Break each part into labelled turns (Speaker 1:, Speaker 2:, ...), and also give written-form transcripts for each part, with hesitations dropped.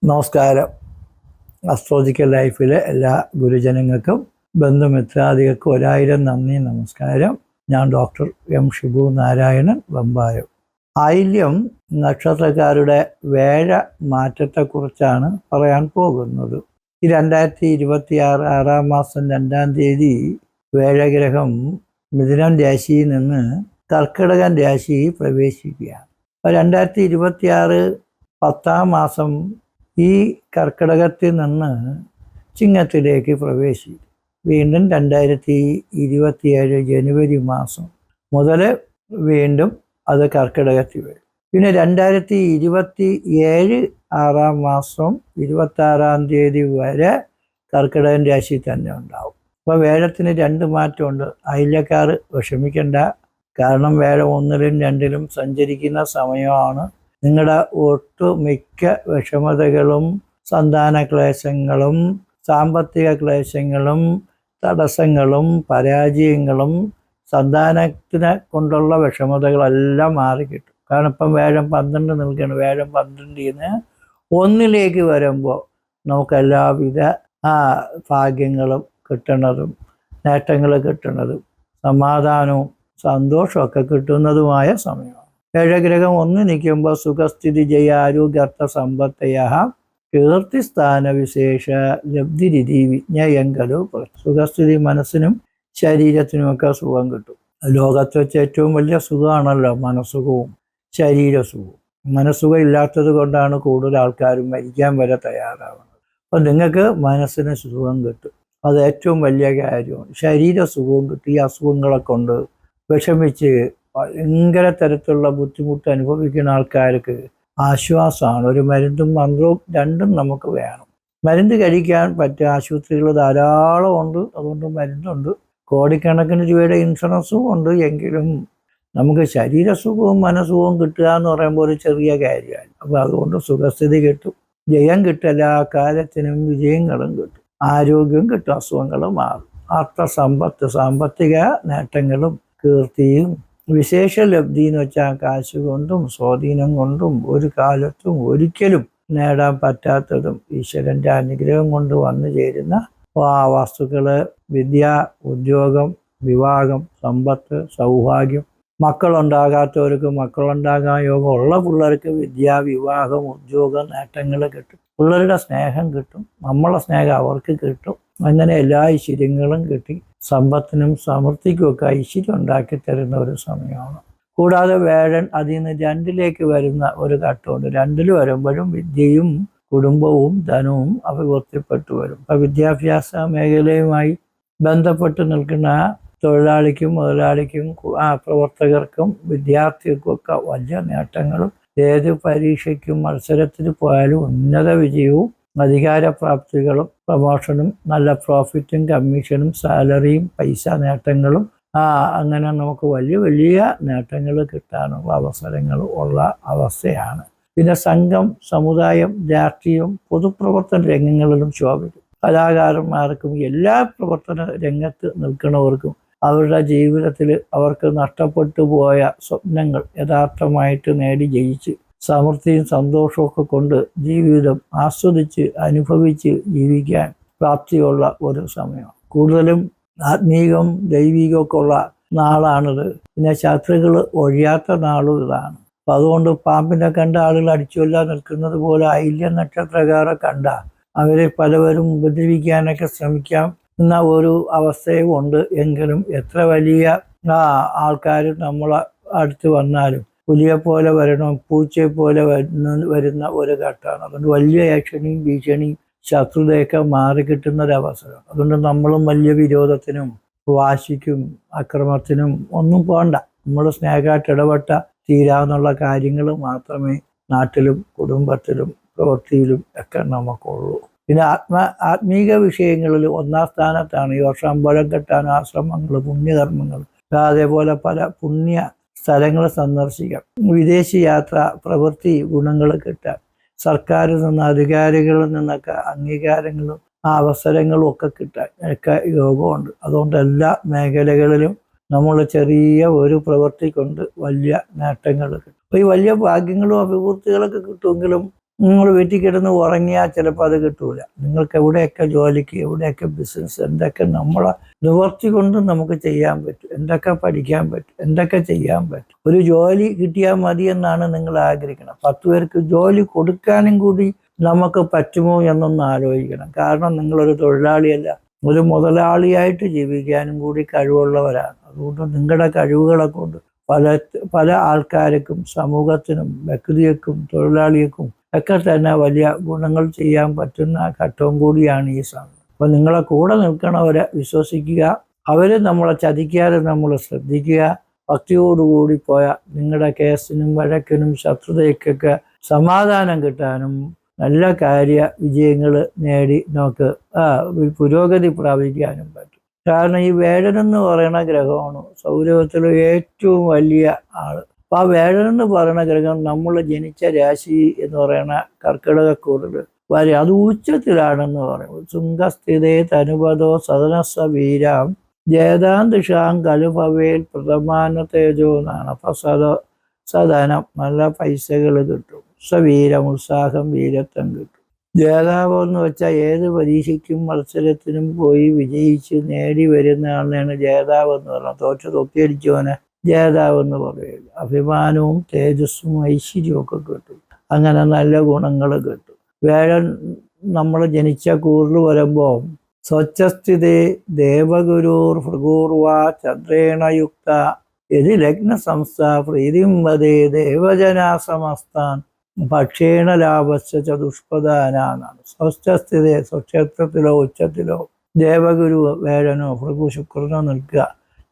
Speaker 1: നമസ്കാരം. അസ്ട്രോളജിക്കൽ ലൈഫിലെ എല്ലാ ഗുരുജനങ്ങൾക്കും ബന്ധുമിത്രാദികൾക്കും 1000 നന്ദി, നമസ്കാരം. ഞാൻ ഡോക്ടർ എം ഷിബു നാരായണൻ, വെമ്പായം. ആയില്യം നക്ഷത്രക്കാരുടെ വേഴ മാറ്റത്തെക്കുറിച്ചാണ് പറയാൻ പോകുന്നത്. ഈ 2026 6 മാസം 2 തീയതി വേഴഗ്രഹം മിഥുനം രാശിയിൽ നിന്ന് കർക്കിടകൻ രാശിയിൽ പ്രവേശിക്കുകയാണ്. അപ്പോൾ 2026 10 മാസം ഈ കർക്കിടകത്തിൽ നിന്ന് ചിങ്ങത്തിലേക്ക് പ്രവേശിക്കും. വീണ്ടും 2027 ജനുവരി മാസം മുതൽ വീണ്ടും അത് കർക്കിടകത്തിൽ വരും. പിന്നെ 2027 6 മാസം 26 തീയതി വരെ കർക്കിടകൻ രാശി തന്നെ ഉണ്ടാവും. അപ്പോൾ വേഴത്തിന് 2 മാറ്റമുണ്ട്. ആയില്യക്കാർ വിഷമിക്കേണ്ട, കാരണം വേഴം 1ലും 2ലും സഞ്ചരിക്കുന്ന സമയമാണ്. നിങ്ങളുടെ ഒട്ടുമിക്ക വിഷമതകളും സന്താന ക്ലേശങ്ങളും സാമ്പത്തിക ക്ലേശങ്ങളും തടസ്സങ്ങളും പരാജയങ്ങളും സന്താനത്തിനെ കൊണ്ടുള്ള വിഷമതകളെല്ലാം മാറിക്കിട്ടും. കാരണം ഇപ്പം വേഴം 12 നിൽക്കുകയാണ്. വേഴം 12 1ലേക്ക് വരുമ്പോൾ നമുക്ക് എല്ലാവിധ ഭാഗ്യങ്ങളും കിട്ടുന്നതും നേട്ടങ്ങൾ കിട്ടുന്നതും സമാധാനവും സന്തോഷമൊക്കെ കിട്ടുന്നതുമായ സമയമാണ്. വേഴഗ്രഹം 1 നിൽക്കുമ്പോൾ സുഖസ്ഥിതി ജയ ആരോഗ്യർത്ഥ സമ്പത്തയ കീർത്തിസ്ഥാന വിശേഷ ലബ്ധിരിതി വിജ്ഞയങ്കലോ. സുഖസ്ഥിതി മനസ്സിനും ശരീരത്തിനുമൊക്കെ സുഖം കിട്ടും. ലോകത്ത് വെച്ച് ഏറ്റവും വലിയ സുഖമാണല്ലോ മനസ്സുഖവും ശരീരസുഖവും. മനസ്സുഖം ഇല്ലാത്തത് കൊണ്ടാണ് കൂടുതൽ ആൾക്കാരും മരിക്കാൻ വരെ തയ്യാറാവുന്നത്. അപ്പം നിങ്ങൾക്ക് മനസ്സിന് സുഖം കിട്ടും, അത് ഏറ്റവും വലിയ കാര്യമാണ്. ശരീരസുഖവും കിട്ടും. ഈ അസുഖങ്ങളെ കൊണ്ട് വിഷമിച്ച് ഭയങ്കര തരത്തിലുള്ള ബുദ്ധിമുട്ട് അനുഭവിക്കുന്ന ആൾക്കാർക്ക് ആശ്വാസമാണ്. ഒരു മരുന്നും മന്ത്രവും രണ്ടും നമുക്ക് വേണം. മരുന്ന് കഴിക്കാൻ പറ്റിയ ആശുപത്രികൾ ധാരാളം ഉണ്ട്, അതുകൊണ്ട് മരുന്നുണ്ട്. കോടിക്കണക്കിന് രൂപയുടെ ഇൻഷുറൻസും ഉണ്ട്. എങ്കിലും നമുക്ക് ശരീരസുഖവും മനസ്സുഖവും കിട്ടുക എന്ന് പറയുമ്പോൾ ഒരു ചെറിയ കാര്യമാണ്. അപ്പോൾ അതുകൊണ്ട് സുഖസ്ഥിതി കിട്ടും, ജയം കിട്ടും, എല്ലാ കാര്യത്തിനും വിജയങ്ങളും കിട്ടും, ആരോഗ്യം കിട്ടും, അസുഖങ്ങൾ മാറും. അർത്ഥസമ്പത്ത് സാമ്പത്തിക നേട്ടങ്ങളും കീർത്തിയും വിശേഷ ലബ്ധി എന്ന് വെച്ചാൽ കാശ് കൊണ്ടും സ്വാധീനം കൊണ്ടും ഒരു കാലത്തും ഒരിക്കലും നേടാൻ പറ്റാത്തതും ഈശ്വരൻ്റെ അനുഗ്രഹം കൊണ്ട് വന്നു ചേരുന്ന വസ്തുക്കൾ, വിദ്യ, ഉദ്യോഗം, വിവാഹം, സമ്പത്ത്, സൗഭാഗ്യം. മക്കളുണ്ടാകാത്തവർക്ക് മക്കളുണ്ടാകാൻ യോഗം, ഉള്ള പിള്ളേർക്ക് വിദ്യ, വിവാഹം, ഉദ്യോഗം, നേട്ടങ്ങൾ കിട്ടും. പിള്ളേരുടെ സ്നേഹം കിട്ടും, നമ്മളെ സ്നേഹം അവർക്ക് കിട്ടും. അങ്ങനെ എല്ലാ ഐശ്വര്യങ്ങളും കിട്ടി സമ്പത്തിനും സമൃദ്ധിക്കുമൊക്കെ ഐശ്വര്യം ഉണ്ടാക്കി തരുന്ന ഒരു സമയമാണ്. കൂടാതെ വേഴൻ അതിൽ നിന്ന് 2ലേക്ക് വരുന്ന ഒരു ഘട്ടമുണ്ട്. 2ൽ വരുമ്പോഴും വിദ്യയും കുടുംബവും ധനവും അഭിവൃദ്ധിപ്പെട്ടു വരും. അപ്പം വിദ്യാഭ്യാസ മേഖലയുമായി ബന്ധപ്പെട്ട് നിൽക്കുന്ന തൊഴിലാളിക്കും മുതലാളിക്കും പ്രവർത്തകർക്കും വിദ്യാർത്ഥികൾക്കും ഒക്കെ വലിയ നേട്ടങ്ങളും, ഏത് പരീക്ഷയ്ക്കും മത്സരത്തിന് പോയാലും ഉന്നത വിജയവും അധികാരപ്രാപ്തികളും പ്രമോഷനും നല്ല പ്രോഫിറ്റും കമ്മീഷനും സാലറിയും പൈസ നേട്ടങ്ങളും അങ്ങനെ നമുക്ക് വലിയ വലിയ നേട്ടങ്ങൾ കിട്ടാനുള്ള അവസരങ്ങൾ ഉള്ള അവസ്ഥയാണ്. പിന്നെ സംഘം, സമുദായം, രാഷ്ട്രീയം, പൊതുപ്രവർത്തന രംഗങ്ങളിലും ശോഭിക്കും. കലാകാരന്മാർക്കും എല്ലാ പ്രവർത്തന രംഗത്ത് നിൽക്കുന്നവർക്കും അവരുടെ ജീവിതത്തിൽ അവർക്ക് നഷ്ടപ്പെട്ടു പോയ സ്വപ്നങ്ങൾ യഥാർത്ഥമായിട്ട് നേടി ജയിച്ച് സമൃദ്ധിയും സന്തോഷമൊക്കെ കൊണ്ട് ജീവിതം ആസ്വദിച്ച് അനുഭവിച്ച് ജീവിക്കാൻ പ്രാപ്തിയുള്ള ഒരു സമയം. കൂടുതലും ആത്മീകം ദൈവികമൊക്കെ ഉള്ള നാളാണിത്. പിന്നെ ശത്രുക്കൾ ഒഴിയാത്ത നാളും ഇതാണ്. അപ്പം അതുകൊണ്ട് പാമ്പിനെ കണ്ട ആളുകൾ അടിച്ചുകൊല്ലാൻ നിൽക്കുന്നത് പോലെ ആയില്യ നക്ഷത്രക്കാരെ കണ്ട അവരെ പലവരും ഉപദ്രവിക്കാനൊക്കെ ശ്രമിക്കാം എന്ന ഒരു അവസ്ഥയും ഉണ്ട്. എങ്കിലും എത്ര വലിയ ആൾക്കാർ നമ്മളെ അടുത്ത് വന്നാലും പുലിയെ പോലെ വരണം, പൂച്ചയെ പോലെ വരുന്ന ഒരു ഘട്ടമാണ്. അതുകൊണ്ട് വലിയ ഏക്ഷണിയും ഭീഷണിയും ശത്രുതയൊക്കെ മാറിക്കിട്ടുന്ന ഒരവസരം. അതുകൊണ്ട് നമ്മളും വലിയ വിരോധത്തിനും വാശിക്കും അക്രമത്തിനും ഒന്നും പോകണ്ട. നമ്മൾ സ്നേഹമായിട്ട് ഇടപെട്ട തീരാവുന്നുള്ള കാര്യങ്ങൾ മാത്രമേ നാട്ടിലും കുടുംബത്തിലും പ്രവൃത്തിയിലും ഒക്കെ നമുക്കുള്ളൂ. പിന്നെ ആത്മീക വിഷയങ്ങളിൽ 1ാം സ്ഥാനത്താണ് ഈ വർഷം അമ്പലം കെട്ടാൻ, ആശ്രമങ്ങൾ, പുണ്യകർമ്മങ്ങൾ, അതേപോലെ പല പുണ്യ സ്ഥലങ്ങൾ സന്ദർശിക്കാം, വിദേശ യാത്ര, പ്രവൃത്തി ഗുണങ്ങൾ കിട്ടാൻ, സർക്കാരിൽ നിന്ന് അധികാരികളിൽ നിന്നൊക്കെ അംഗീകാരങ്ങളും അവസരങ്ങളും ഒക്കെ കിട്ടാൻ ഒക്കെ യോഗമുണ്ട്. അതുകൊണ്ട് എല്ലാ മേഖലകളിലും നമ്മൾ ചെറിയ ഒരു പ്രവൃത്തി കൊണ്ട് വലിയ നേട്ടങ്ങൾ കിട്ടും. അപ്പോൾ ഈ വലിയ ഭാഗ്യങ്ങളും അഭിവൃദ്ധികളൊക്കെ കിട്ടുമെങ്കിലും നിങ്ങൾ വീട്ടിൽ കിടന്ന് ഉറങ്ങിയാൽ ചിലപ്പോൾ അത് കിട്ടൂല. നിങ്ങൾക്ക് എവിടെയൊക്കെ ജോലിക്ക്, എവിടെയൊക്കെ ബിസിനസ്, എന്തൊക്കെ നമ്മളെ നിവർത്തി കൊണ്ട് നമുക്ക് ചെയ്യാൻ പറ്റും, എന്തൊക്കെ പഠിക്കാൻ പറ്റും, എന്തൊക്കെ ചെയ്യാൻ പറ്റും. ഒരു ജോലി കിട്ടിയാൽ മതി എന്നാണ് നിങ്ങൾ ആഗ്രഹിക്കണം. 10 പേർക്ക് ജോലി കൊടുക്കാനും കൂടി നമുക്ക് പറ്റുമോ എന്നൊന്ന് ആലോചിക്കണം. കാരണം നിങ്ങളൊരു തൊഴിലാളിയല്ല, ഒരു മുതലാളിയായിട്ട് ജീവിക്കാനും കൂടി കഴിവുള്ളവരാണ്. അതുകൊണ്ട് നിങ്ങളുടെ കഴിവുകളെ കൊണ്ട് പല ആൾക്കാർക്കും, സമൂഹത്തിനും, വ്യക്തികൾക്കും, തൊഴിലാളികൾക്കും ഒക്കെ തന്നെ വലിയ ഗുണങ്ങൾ ചെയ്യാൻ പറ്റുന്ന ഘട്ടവും കൂടിയാണ് ഈ സമയം. അപ്പോൾ നിങ്ങളെ കൂടെ നിൽക്കണവരെ വിശ്വസിക്കുക, അവർ നമ്മളെ ചതിക്കാതെ നമ്മൾ ശ്രദ്ധിക്കുക. ഭക്തിയോടുകൂടി പോയാൽ നിങ്ങളുടെ കേസിനും വഴക്കിനും ശത്രുതയ്ക്കൊക്കെ സമാധാനം കിട്ടാനും നല്ല വിജയങ്ങൾ നേടി നമുക്ക് പുരോഗതി പ്രാപിക്കാനും പറ്റും. കാരണം ഈ വേഴനെന്ന് പറയുന്ന ഗ്രഹമാണ് സൗരവത്തിലെ ഏറ്റവും വലിയ ആള്. അപ്പൊ ആ വേഴനെന്ന് പറയുന്ന ഗ്രഹം നമ്മൾ ജനിച്ച രാശി എന്ന് പറയുന്ന കർക്കിടകക്കൂറിൽ വരെ അത് ഉച്ചത്തിലാണെന്ന് പറയും. ശുംഖസ്ഥിതേ തനുപദോ സദനസ വീരാം ജേതാന്തിഷാം കലുഭവേൽ പ്രഥമാന തേജോ എന്നാണ്. അപ്പൊ സദനം നല്ല പൈസകൾ കിട്ടും, സ്വീരം ഉത്സാഹം, വീരത്വം കിട്ടും. ജേതാവ് എന്ന് വെച്ചാൽ ഏത് പരീക്ഷയ്ക്കും മത്സരത്തിനും പോയി വിജയിച്ച് നേടി വരുന്ന ആളാണ് ജേതാവ് എന്ന് പറയുന്നത്. തോറ്റ് തൊപ്പിയടിച്ചവനെ ജേതാവ് എന്ന് പറയുള്ളൂ. അഭിമാനവും തേജസ്സും ഐശ്വര്യവും ഒക്കെ കിട്ടും. അങ്ങനെ നല്ല ഗുണങ്ങൾ കിട്ടും. വേഴൻ നമ്മൾ ജനിച്ച കൂറിൽ വരുമ്പോൾ സ്വച്ഛസ്ഥിതേ ദേവഗുരുർ ഭൃഗൂർവാ ചന്ദ്രേണ യുക്ത യതി ലഗ്ന സംസ്ഥ പ്രീതിം വദേ ദേവജനാ സമസ്താൻ ഭക്ഷേണ ലാഭസ്യ ചതുഷ്പദാനാണ്. സ്വസ്ഥസ്ഥിതി സ്വക്ഷേത്രത്തിലോ ഉച്ചത്തിലോ ദേവഗുരു വേഴനോ ഭൃഗു ശുക്രനോ നിൽക്കുക.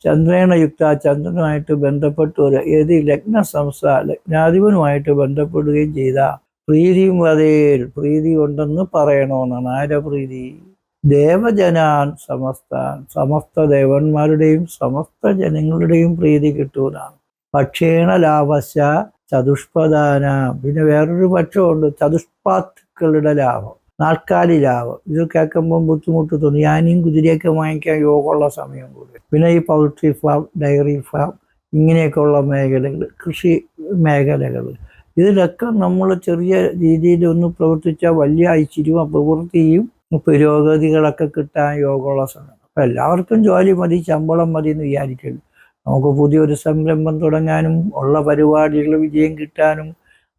Speaker 1: ചന്ദ്രേണ യുക്ത ചന്ദ്രനുമായിട്ട് ബന്ധപ്പെട്ടവർ ഏത് ലഗ്ന സംസ്ഥ ലഗ്നാധിപനുമായിട്ട് ബന്ധപ്പെടുകയും ചെയ്ത പ്രീതിയും വതേൽ പ്രീതി ഉണ്ടെന്ന് പറയണമെന്നാണ്. ആരെ പ്രീതി? ദേവജനാൻ സമസ്താൻ സമസ്ത ദേവന്മാരുടെയും സമസ്ത ജനങ്ങളുടെയും പ്രീതി കിട്ടുന്നതാണ്. ഭക്ഷേണ ലാഭസ്യ ചതുഷ്പദാന. പിന്നെ വേറൊരു പക്ഷമുണ്ട്, ചതുഷ്പാത്തുക്കളുടെ ലാഭം, നാൽക്കാലി ലാഭം. ഇത് കേൾക്കുമ്പോൾ ബുദ്ധിമുട്ട് തോന്നി. ഞാനും കുതിരയൊക്കെ വാങ്ങിക്കാൻ യോഗമുള്ള സമയം കൂടി. പിന്നെ ഈ പൗൾട്രി ഫാം, ഡയറി ഫാം, ഇങ്ങനെയൊക്കെയുള്ള മേഖലകൾ, കൃഷി മേഖലകൾ, ഇതിലൊക്കെ നമ്മൾ ചെറിയ രീതിയിൽ ഒന്ന് പ്രവർത്തിച്ചാൽ വലിയ ഐശ്വര്യവും അഭിവൃദ്ധിയും പുരോഗതികളൊക്കെ കിട്ടാൻ യോഗമുള്ള സമയം. അപ്പം എല്ലാവർക്കും ജോലി മതി, ശമ്പളം മതി എന്ന് വിചാരിക്കരുത്. നമുക്ക് പുതിയൊരു സംരംഭം തുടങ്ങാനും ഉള്ള പരിപാടികൾ വിജയം കിട്ടാനും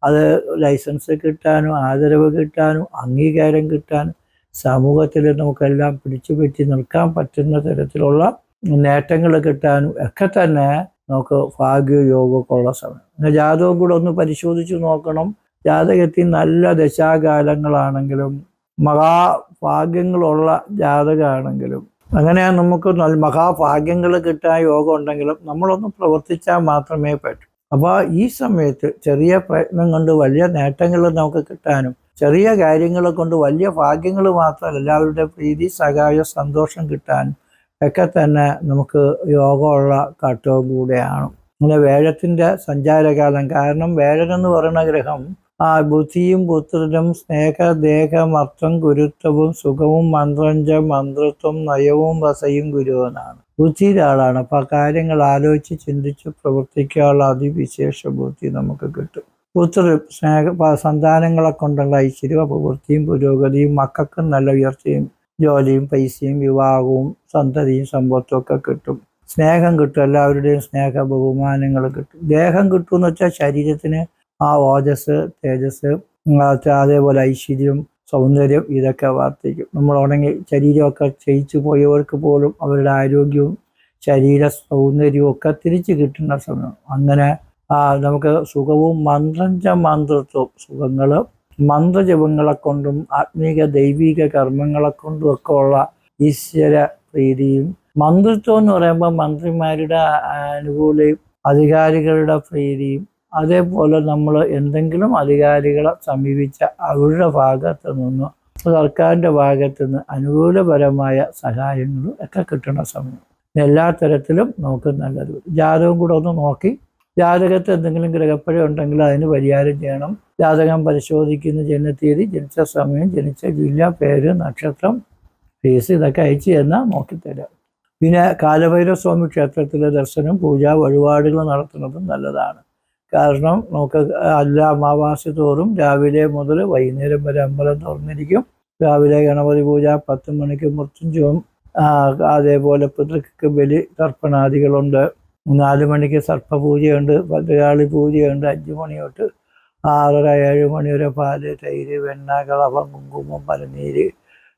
Speaker 1: അത് ലൈസൻസ് കിട്ടാനും ആദരവ് കിട്ടാനും അംഗീകാരം കിട്ടാനും സമൂഹത്തിൽ നമുക്കെല്ലാം പിടിച്ചു പറ്റി നിൽക്കാൻ പറ്റുന്ന തരത്തിലുള്ള നേട്ടങ്ങൾ കിട്ടാനും ഒക്കെ തന്നെ നമുക്ക് ഭാഗ്യയോഗമൊക്കെ ഉള്ള സമയം. പിന്നെ ജാതകം കൂടെ ഒന്ന് പരിശോധിച്ച് നോക്കണം. ജാതകത്തിൽ നല്ല ദശാകാലങ്ങളാണെങ്കിലും മഹാഭാഗ്യങ്ങളുള്ള ജാതകമാണെങ്കിലും അങ്ങനെ നമുക്ക് മഹാഭാഗ്യങ്ങൾ കിട്ടാൻ യോഗം ഉണ്ടെങ്കിലും നമ്മളൊന്ന് പ്രവർത്തിച്ചാൽ മാത്രമേ പറ്റൂ. അപ്പോൾ ഈ സമയത്ത് ചെറിയ പ്രയത്നം കൊണ്ട് വലിയ നേട്ടങ്ങൾ നമുക്ക് കിട്ടാനും ചെറിയ കാര്യങ്ങളെ കൊണ്ട് വലിയ ഭാഗ്യങ്ങൾ മാത്രമല്ല എല്ലാവരുടെ പ്രീതി, സഹായം, സന്തോഷം കിട്ടാനും ഒക്കെ തന്നെ നമുക്ക് യോഗമുള്ള ഘട്ടവും കൂടെയാണ്. അങ്ങനെ വേഴത്തിൻ്റെ സഞ്ചാരകാലം. കാരണം വേഴനെന്ന് പറയുന്ന ഗ്രഹം ബുദ്ധിയും പുത്രനും സ്നേഹ ദേഹമർത്ഥം ഗുരുത്വവും സുഖവും മന്ത്രത്വം നയവും വസയും ഗുരുവനാണ്. ബുദ്ധിയുടെ ആളാണ്. അപ്പോൾ ആ കാര്യങ്ങൾ ആലോചിച്ച് ചിന്തിച്ച് പ്രവർത്തിക്കാനുള്ള അതിവിശേഷ ബുദ്ധി നമുക്ക് കിട്ടും. സന്താനങ്ങളെ കൊണ്ടുള്ള ഐശ്വര്യം, അഭിവൃദ്ധിയും പുരോഗതിയും, മക്കൾക്കും നല്ല ഉയർച്ചയും ജോലിയും പൈസയും വിവാഹവും സന്തതിയും സമ്പത്തും ഒക്കെ കിട്ടും. സ്നേഹം കിട്ടും, എല്ലാവരുടെയും സ്നേഹ ബഹുമാനങ്ങൾ കിട്ടും. ദേഹം കിട്ടും എന്ന് വെച്ചാൽ ശരീരത്തിന് ഓജസ്, തേജസ്, അതേപോലെ ഐശ്വര്യം, സൗന്ദര്യം ഇതൊക്കെ വർദ്ധിക്കും. നമ്മൾ ഉണങ്ങി ശരീരമൊക്കെ ക്ഷയിച്ചു പോയവർക്ക് പോലും അവരുടെ ആരോഗ്യവും ശരീര സൗന്ദര്യവും ഒക്കെ തിരിച്ചു കിട്ടുന്ന സമയം. അങ്ങനെ നമുക്ക് സുഖവും മന്ത്രത്വം സുഖങ്ങൾ മന്ത്രജപങ്ങളെ കൊണ്ടും ആത്മീക ദൈവിക കർമ്മങ്ങളെ കൊണ്ടും ഒക്കെ ഉള്ള ഈശ്വര പ്രീതിയും. മന്ത്രത്വം എന്ന് പറയുമ്പോൾ മന്ത്രിമാരുടെ അനുകൂലയും അധികാരികളുടെ പ്രീതിയും, അതേപോലെ നമ്മൾ എന്തെങ്കിലും അധികാരികളെ സമീപിച്ച അവരുടെ ഭാഗത്തു നിന്ന് സർക്കാരിൻ്റെ ഭാഗത്തു നിന്ന് അനുകൂലപരമായ സഹായങ്ങളും ഒക്കെ കിട്ടുന്ന സമയം. എല്ലാ തരത്തിലും നമുക്ക് നല്ലത്. ജാതകം കൂടെ ഒന്ന് നോക്കി ജാതകത്തിൽ എന്തെങ്കിലും ഗ്രഹപ്പിഴ ഉണ്ടെങ്കിൽ അതിന് പരിഹാരം ചെയ്യണം. ജാതകം പരിശോധിക്കുന്ന ജനനത്തീയതി, ജനിച്ച സമയം, ജനിച്ച ജില്ല, പേര്, നക്ഷത്രം, ഫീസ് ഇതൊക്കെ അയച്ചു തന്നാൽ നോക്കിത്തരാം. പിന്നെ കാലഭൈരവ സ്വാമി ക്ഷേത്രത്തിലെ ദർശനം, പൂജ, വഴിപാടുകൾ നടത്തുന്നതും നല്ലതാണ്. കാരണം നമുക്ക് എല്ലാ അമാവാസി തോറും രാവിലെ മുതൽ വൈകുന്നേരം വരെ അമ്പലം തുറന്നിരിക്കും. രാവിലെ ഗണപതി പൂജ, 10 മണിക്ക് മൃത്യുഞ്ജയം, അതേപോലെ പിതൃക്ക് ബലി തർപ്പണാദികളുണ്ട്. 4 മണിക്ക് സർപ്പപൂജയുണ്ട്, ഭദ്രകാളി പൂജയുണ്ട്. 5 മണി തൊട്ട് 6:30 7 മണി വരെ പാല്, തൈര്, വെണ്ണ, കളഭം, കുങ്കുമം, പനിനീര്,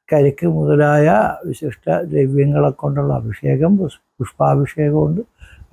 Speaker 1: കരിക്ക് മുതലായ വിശിഷ്ട ദ്രവ്യങ്ങളെ കൊണ്ടുള്ള അഭിഷേകം, പുഷ്പാഭിഷേകമുണ്ട്,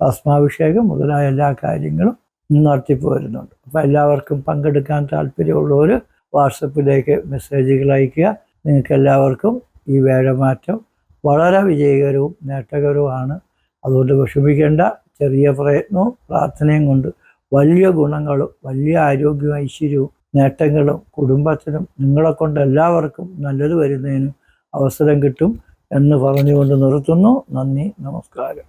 Speaker 1: ഭസ്മാഭിഷേകം മുതലായ എല്ലാ കാര്യങ്ങളും നടത്തിപ്പോരുന്നുണ്ട്. അപ്പോൾ എല്ലാവർക്കും പങ്കെടുക്കാൻ താല്പര്യമുള്ളവർ വാട്സപ്പിലേക്ക് മെസ്സേജുകൾ അയയ്ക്കുക. നിങ്ങൾക്ക് എല്ലാവർക്കും ഈ വേഴമാറ്റം വളരെ വിജയകരവും നേട്ടകരവുമാണ്. അതുകൊണ്ട് വിഷമിക്കേണ്ട. ചെറിയ പ്രയത്നവും പ്രാർത്ഥനയും കൊണ്ട് വലിയ ഗുണങ്ങളും വലിയ ആരോഗ്യവും ഐശ്വര്യവും നേട്ടങ്ങളും കുടുംബത്തിനും നിങ്ങളെ കൊണ്ട് എല്ലാവർക്കും നല്ലത് വരുന്നതിനും അവസരം കിട്ടും എന്ന് പറഞ്ഞുകൊണ്ട് നിർത്തുന്നു. നന്ദി, നമസ്കാരം.